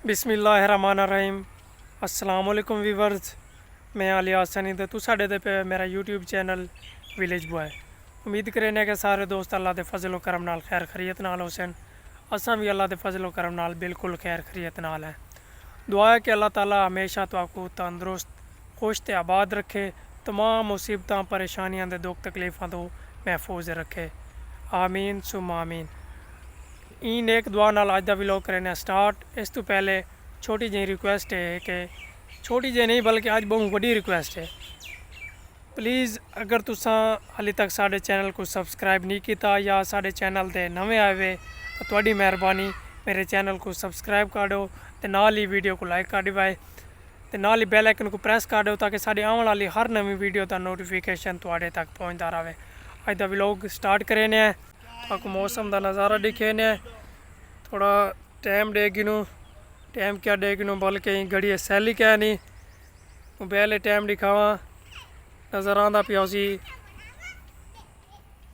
बिस्मिल्लाहिर्रहमानिर्रहीम। अस्सलाम वालेकुम व्यूवर्स, मैं अलियास सनी ते तुस साढ़े पे मेरा यूट्यूब चैनल विलेज बॉय। उम्मीद करें कि सारे दोस्त अल्लाह के फजलो करम नाल खैर खरीयत नाल होसन। असां भी अल्लाह के फजलो करम नाल बिल्कुल खैर खरीयत नाल है। दुआ है कि अल्लाह ताला हमेशा तो तंदुरुस्त खुश ते आबाद रखे, तमाम मुसीबतां परेशानियां दे दुख तकलीफ़ां तो महफूज रखे। आमीन सुम आमीन। इन एक दुआ नाल अज दा व्लॉग करने स्टार्ट। इस तो पहले छोटी जी रिक्वेस्ट है कि छोटी जी नहीं बल्कि अज बहुत बड़ी रिक्वेस्ट है, प्लीज़ अगर तुसा हाली तक साढ़े चैनल को सब्सक्राइब नहीं किया या साढ़े चैनल ते नवे आए हुए तो थोड़ी मेहरबानी मेरे चैनल को सब्सक्राइब कर दो ते नाल ही वीडियो को लाइक कर दिवाए ते नाल ही बैल आइकन को प्रेस कर दो ताकि साड़ी आने वाली हर नवी वीडियो का नोटिफिकेशन थोड़े तक पहुँचता रहे। अज का व्लॉग स्टार्ट करें। आपको मौसम का नज़ारा दिखे ने थोड़ा टाइम डेगिनू टाइम क्या डेगिनू बल्कि घड़ी सैली क्या नहीं मोबाइल टाइम दिखावा नज़र आता पिया उसी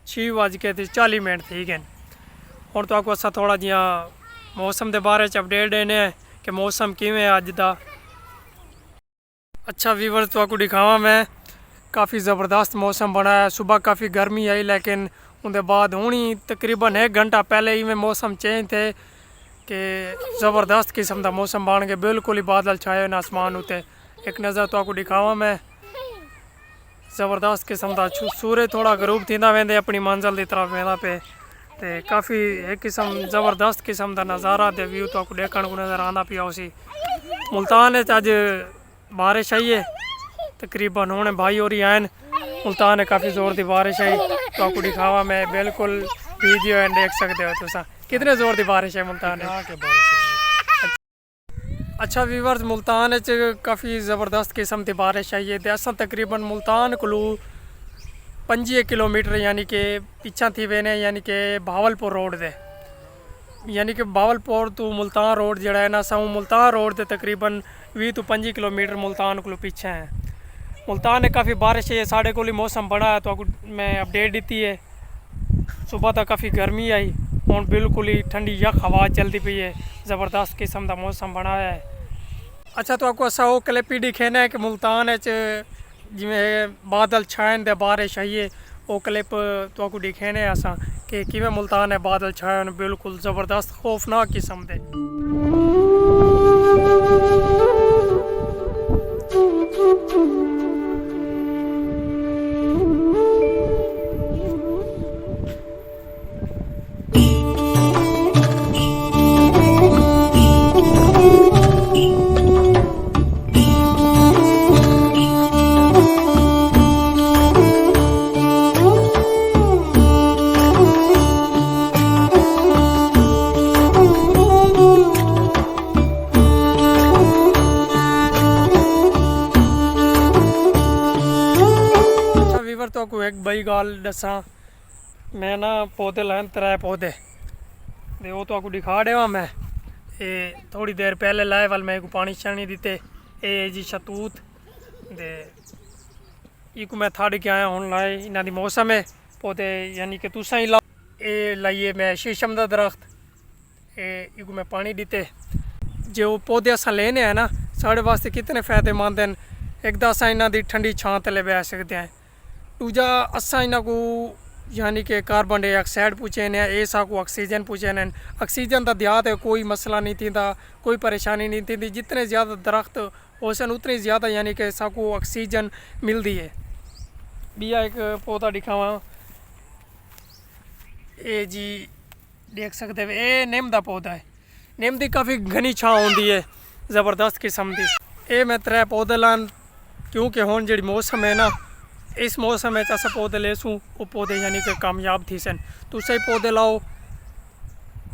6:40 थी गए। और तो आपको असा थोड़ा जिहा मौसम के बारे अपडेट देने कि मौसम किमें है अज का। अच्छा व्यूअर्स, तो आपको दिखावा मैं काफ़ी ज़बरदस्त मौसम बना है। सुबह काफ़ी गर्मी आई लेकिन उनके बाद हुणी तकरीबन 1 घंटा पहले ही में मौसम चेंज थे कि ज़बरदस्त किस्म का मौसम बन के बिल्कुल ही बादल छाए ना आसमान उते। एक नज़र तो आपको दिखावा मैं ज़बरदस्त किस्म का सूरज थोड़ा गरूब थींदा वेंदे अपनी मंजिल की तरफ वेंदा पे ते काफ़ी एक किस्म ज़बरदस्त किस्म का नज़ारा ते व्यू तो आपको देखने को नज़र आना पिया उसी। मुल्तान अज बारिश आई है तकरीबन होने भाई और ही आए मुल्तान काफ़ी ज़ोर की बारिश आई तो आपको दिखावा मैं बिल्कुल वीडियो एंड देख सकते हो तुसा कितने ज़ोर की बारिश है मुल्तान है। अच्छा व्यूअर्स, मुल्तान काफ़ी ज़बरदस्त किस्म की बारिश आई है। अस तकरीबन मुल्तान को 25 किलोमीटर यानी कि पिछा थी वेने यानी कि भावलपुर रोड दे यानी कि भावलपुर तो मुल्तान रोड जड़ा है ना अस मुल्तान रोड से तकरीबन 20 तो 25 किलोमीटर मुल्तान को पीछे है। मुल्तान में काफ़ी बारिश है, साढ़े को मौसम बना है तो मैं अपडेट दी है। सुबह तक काफ़ी गर्मी आई हूँ बिल्कुल ही ठंडी यख हवा चलती पई है, ज़बरदस्त किस्म का मौसम बना है। अच्छा तो आपको असा वो क्लिप ही दिखेना है कि मुल्तान जिमें बादल छाए दे बारिश आई है वो क्लिप तो आपको दिखेने असा कि किमें मुल्तान है बादल छाए बिल्कुल ज़बरदस्त खौफनाक किस्म दे। तो आपको एक बड़ी गाल दसा मैं ना पौधे लाए 3 पौधे ते वो तो आपको दिखा देवा मैं ये थोड़ी देर पहले लाए वाल मैं को पानी शानी दिते ये जी शतूत दे इको मैं थाड़ के आया हूँ लाए इन्हों की मौसम है पौधे यानी कि तुसा ही लाओ। ये लाइए मैं शीशम का दरख्त इको मैं पानी दिते जो पौधे असा लेने हैं ना साढ़े वास्ते कितने फ़ायदेमंद हैं। एक तो असा इन्हों की ठंडी छां तले बह सकते हैं, दूजा असा इन्हों को यानी कि कार्बन डाइऑक्साइड पूछे ने ये साकू ऑक्सीजन पूछे ने। ऑक्सीजन का दियात है कोई मसला नहीं थी कोई परेशानी नहीं थी। जितने ज़्यादा दरख्त हो सन उतनी ज़्यादा यानी कि साकू ऑक्सीजन मिलती है। बिया एक पौधा दिखावा ये जी देख सकते हो ये नीम का पौधा है। नीम की काफ़ी घनी छां होती है ज़बरदस्त किस्म की। ये मैं 3 पौधे लान क्योंकि हुण जी मौसम है ना इस मौसम में अस पौधे ले सूँ वो पौधे यानी कि कामयाब थी सन। तो सही पौधे लाओ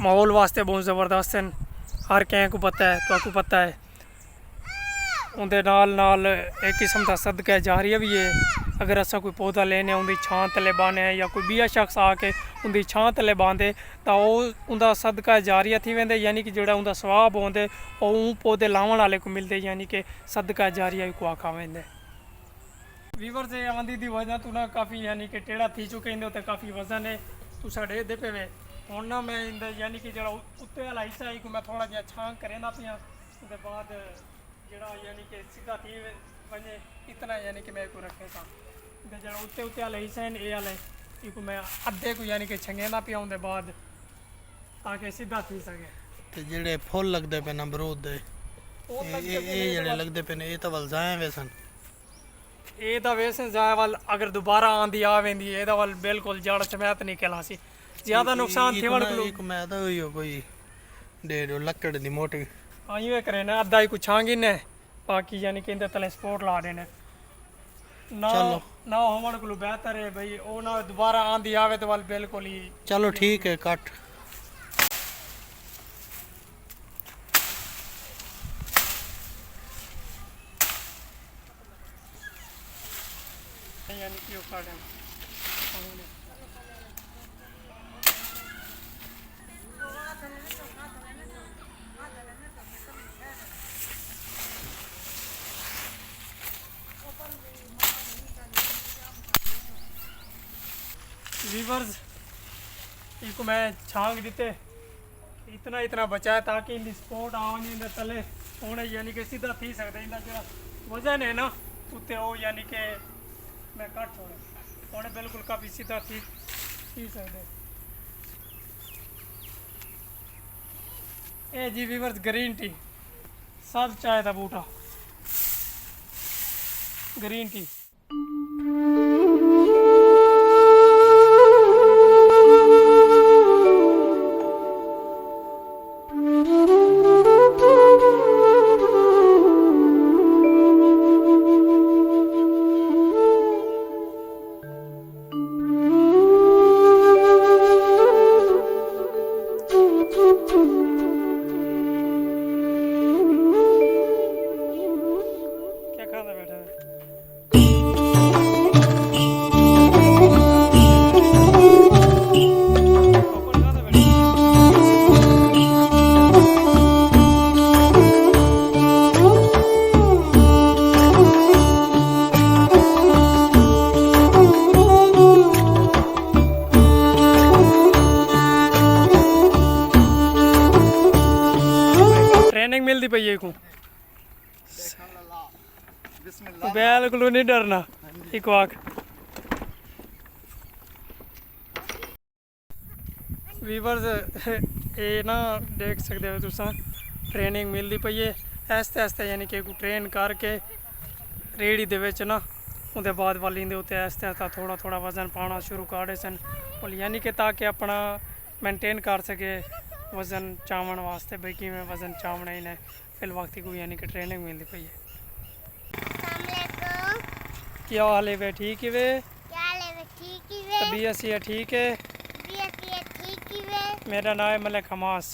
माहौल वास्ते बहुत ज़बरदस्त हैं, हर कैं को पता है तो आपको पता है। उनके नाल एक किस्म का सदका जारिया भी है। अगर असा कोई पौधा लेने उनकी छां तले बाने या कोई बिया शख्स आके उनकी छां तले बांधे तो उनका सदका जारिया थी वेंदे यानी कि जोड़ा उनका सवाब होंदे और उन पौधे लावन वाले को मिलते यानी कि सदका जारिया को आखा वेंदे। वीवर से आंधी की वजह तो ना काफ़ी यानी कि टेढ़ा थी चुके हैं उत्ते काफ़ी वजन है तो साढ़े दे पे वे हूँ ना मैं यानी कि जो उत्ते वाला हिस्सा है मैं थोड़ा जहा छां करे ना पिया उसके बाद जड़ा यानी कि सीधा थी वने इतना यानी कि मैं को रखे था ते जड़ा उत्ते उत्ते वाले हिस्से ए वाले इको मैं अद्धे को यानी कि छंगेना पिया उनके बाद ताकि सीधा थी सके ते जेड़े फुल लगदे पे अमरूद दे ये जेड़े लगदे पे ने ये तो वल जाए वैसन ये तो वैसे जाए वाल अगर दोबारा आंधी आ वेंदी ये तो वाल बिल्कुल जड़ समेत निकल आसी ज्यादा नुकसान थी वाल एक मैं तो यो कोई डेढ़ लकड़ दी मोटी आइए करे ना अद्धा ही कुछ छांगी ने बाकी यानी कि इंदे तले सपोर्ट ला देने ना ना होवन को बेहतर है भाई ओ ना दोबारा आंधी आवे तो वाल बिल्कुल ही चलो ठीक है कट यानी कि वो काटे वीवर्स इनको मैं छांग देते इतना इतना बचाया ताकि इन स्पोर्ट आवन इन तले होने यानी कि सीधा थी सकते इनका जो वजन है ना उत्ते वो यानी कि मैं कट छोड़े होने बिल्कुल काफ़ी सीधा थी सकते ए जी वीवर्स ग्रीन टी सब चाय था बूटा ग्रीन टी क्या खाता बैठा है पापड़ खाता बैठा है ट्रेनिंग मिलती पई है को बिल्कुल नहीं डरना एक वाक वीवर्स ये ना देख सकते हो तुसा ट्रेनिंग मिलती पई है आस्ते आस्ते यानी कि ट्रेन करके रेड़ी दे विच ना उसके बाद वाली दे उत्ते आस्ते आस्ते थोड़ा थोड़ा वजन पाना शुरू कर सन और यानी कि ताकि अपना मेनटेन कर सके वजन चावण वास्ते भाई कि वजन चावना ही ने फिल वक्त को यानी कि ट्रेनिंग मिलती पई है क्या हाल है वे ठीक है वे तबीयत से ठीक है मेरा नाम है मलिक हमास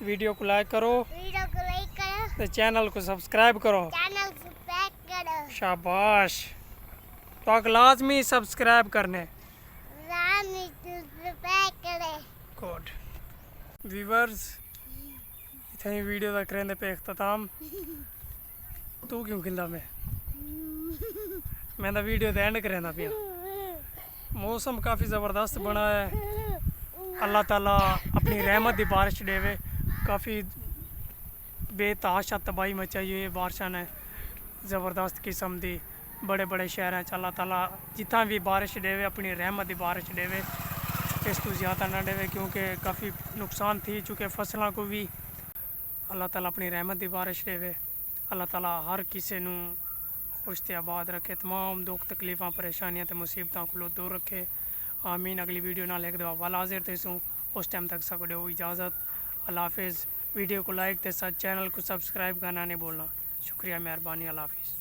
वीडियो को लाइक करो तो चैनल को सब्सक्राइब करो शाबाश तो लाजमी सब्सक्राइब करने गुड व्यूवर्स इतनी वीडियो तक रहने पे इख्तिताम तू क्यों खिंदा मैं तो वीडियो एंड करेंदा पिया मौसम काफ़ी ज़बरदस्त बना है अल्लाह ताला अपनी रहमत की बारिश देवे काफ़ी बेतहाशा तबाही मचाई हुई है बारिशा ने ज़बरदस्त किस्म की बड़े बड़े शहर अल्लाह ताला जितना भी बारिश देवे अपनी रहमत की बारिश देवे इस तो ज़्यादा ना देवे क्योंकि काफ़ी नुकसान थी चुके फसलों को भी अल्लाह ताला अपनी रहमत की बारिश देवे अल्लाह ताला हर किसी नू खुश ते आबाद रखे तमाम दुख तकलीफ़ा परेशानियां ते मुसीबतों को दूर रखे आमीन अगली वीडियो ना एक दफ़ा वाल हाजिर थे सूँ उस टाइम तक सको दो इजाज़त अल्लाह हाफिज़ वीडियो को लाइक ते साथ चैनल को सब्सक्राइब करना नहीं भूलना शुक्रिया मेहरबानी अल्लाह हाफिज़।